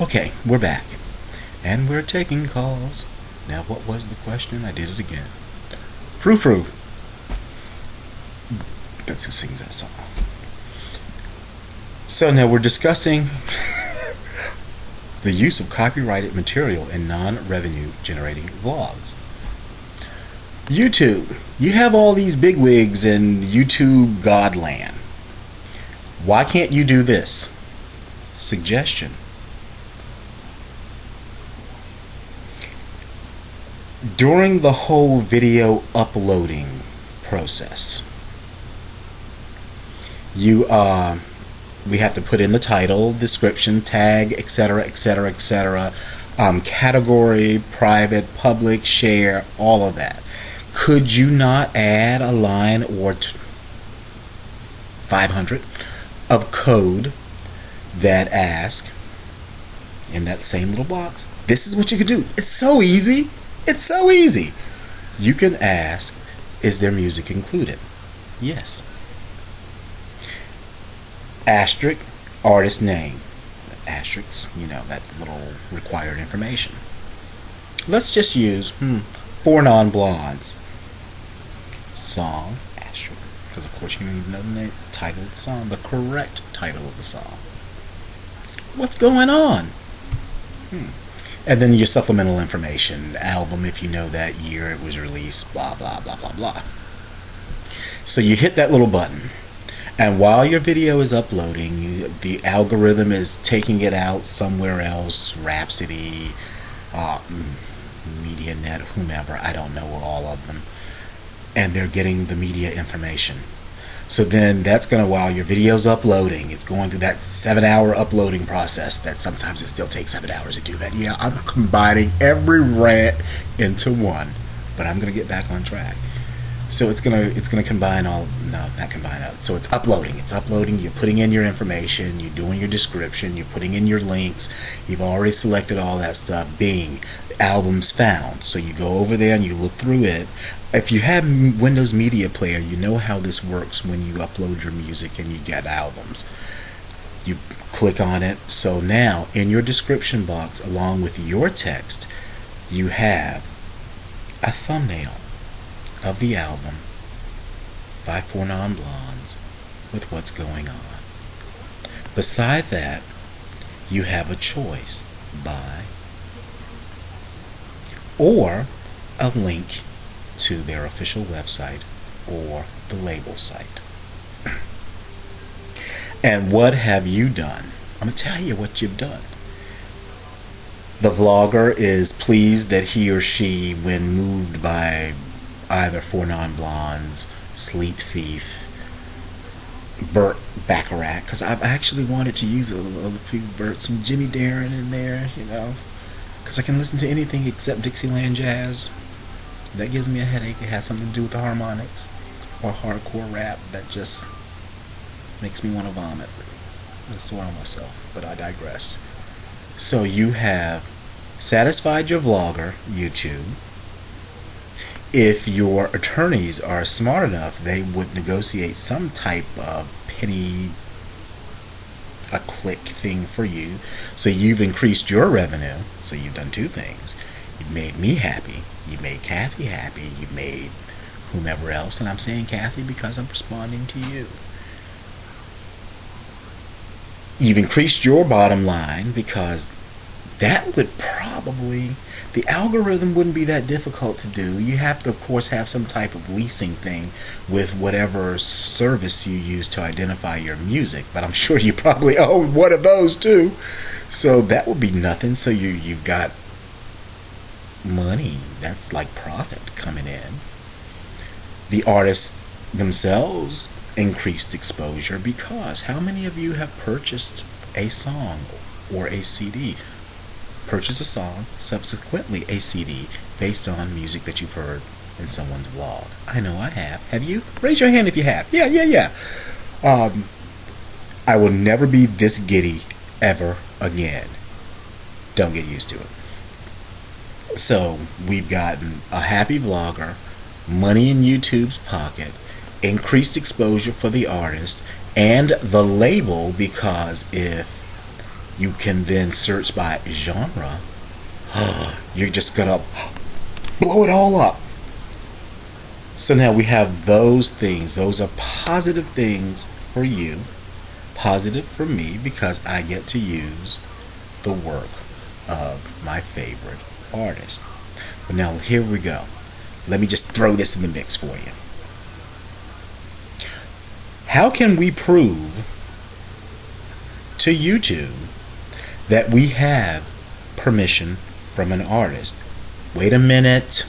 Okay, we're back. And we're taking calls. Now, what was the question? I did it again. Frou Frou. That's who sings that song. So now we're discussing the use of copyrighted material in non-revenue generating vlogs. YouTube. You have all these bigwigs in YouTube godland. Why can't you do this? Suggestion. During the whole video uploading process, we have to put in the title, description, tag, etc., etc., etc., category, private, public, share, all of that. Could you not add a line or 500 of code that asks in that same little box? This is what you could do. It's so easy. It's so easy. You can ask, is there music included? Yes. Asterisk, artist name. Asterisks, that little required information. Let's just use Four Non-Blondes. Song, asterisk. Because of course you don't even know the name, title of the song, the correct title of the song. What's going on? And then your supplemental information, album if you know that year it was released, blah, blah, blah, blah, blah. So you hit that little button. And while your video is uploading, the algorithm is taking it out somewhere else, Rhapsody, MediaNet, whomever, I don't know all of them. And they're getting the media information. So then that's going to, while your video's uploading, it's going through that 7-hour uploading process that sometimes it still takes 7 hours to do that. Yeah, I'm combining every rant into one, but I'm going to get back on track. So it's gonna combine all, no, not combine out. So it's uploading, you're putting in your information, you're doing your description, you're putting in your links, you've already selected all that stuff. Bing, albums found. So you go over there and you look through it. If you have Windows Media Player, you know how this works when you upload your music and you get albums. You click on it. So now in your description box, along with your text, you have a thumbnail of the album by Four Non-Blondes with what's going on. Beside that, you have a choice by or a link to their official website or the label site. And what have you done? I'm going to tell you what you've done. The vlogger is pleased that he or she, when moved by either Four Non-Blondes, Sleepthief, Burt Bacharach, because I've actually wanted to use a few Burt, some Jimmy Darren in there, because I can listen to anything except Dixieland jazz. That gives me a headache. It has something to do with the harmonics, or hardcore rap that just makes me want to vomit and sore on myself, but I digress. So you have satisfied your vlogger, YouTube. If your attorneys are smart enough, they would negotiate some type of penny a click thing for you. So you've increased your revenue. So you've done two things. You've made me happy. You made Cathy happy. You made whomever else. And I'm saying Cathy because I'm responding to you. You've increased your bottom line because that would probably, the algorithm wouldn't be that difficult to do. You have to, of course, have some type of leasing thing with whatever service you use to identify your music. But I'm sure you probably own one of those too. So that would be nothing. So you've got money. That's like profit coming in. The artists themselves increased exposure because how many of you have purchased a song or a CD? Purchase a song, subsequently a CD, based on music that you've heard in someone's vlog. I know I have. Have you? Raise your hand if you have. Yeah. I will never be this giddy ever again. Don't get used to it. So we've gotten a happy vlogger, money in YouTube's pocket, increased exposure for the artist and the label, because if You can then search by genre. You're just gonna blow it all up. So now we have those things. Those are positive things for you, positive for me, because I get to use the work of my favorite artist. But now here we go. Let me just throw this in the mix for you. How can we prove to YouTube that we have permission from an artist? Wait a minute,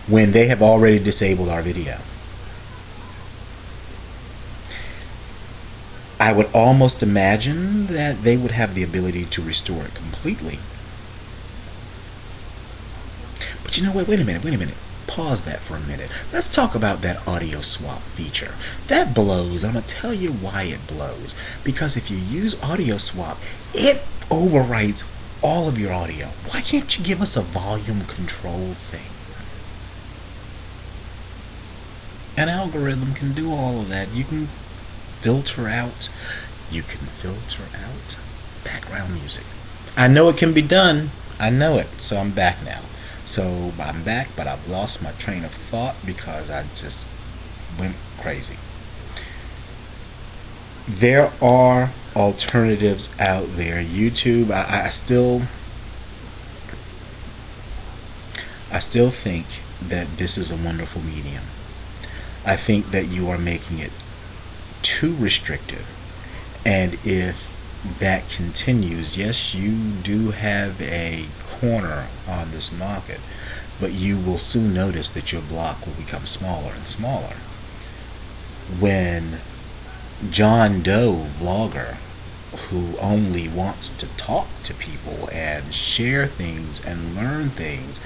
when they have already disabled our video. I would almost imagine that they would have the ability to restore it completely. But you know what, wait a minute. Pause that for a minute. Let's talk about that audio swap feature. That blows. I'm going to tell you why it blows. Because if you use audio swap, it overwrites all of your audio. Why can't you give us a volume control thing? An algorithm can do all of that. You can filter out background music. I know it can be done. I know it. So I'm back now. So I'm back, but I've lost my train of thought because I just went crazy. There are alternatives out there. YouTube, I still think that this is a wonderful medium. I think that you are making it too restrictive, and if that continues, yes, you do have a corner on this market, but you will soon notice that your block will become smaller and smaller. When John Doe vlogger, who only wants to talk to people and share things and learn things,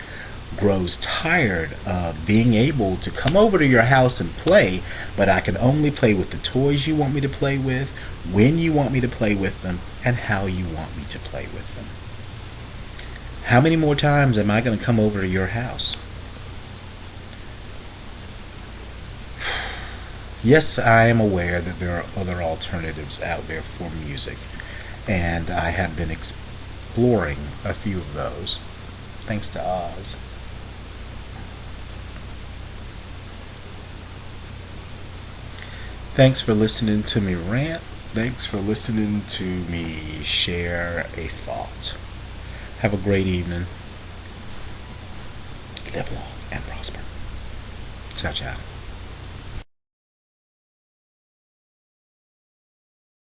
grows tired of being able to come over to your house and play, but I can only play with the toys you want me to play with, when you want me to play with them, and how you want me to play with them. How many more times am I going to come over to your house? Yes, I am aware that there are other alternatives out there for music, and I have been exploring a few of those, thanks to Oz. Thanks for listening to me rant. Thanks for listening to me share a thought. Have a great evening. Live long and prosper. Ciao, ciao.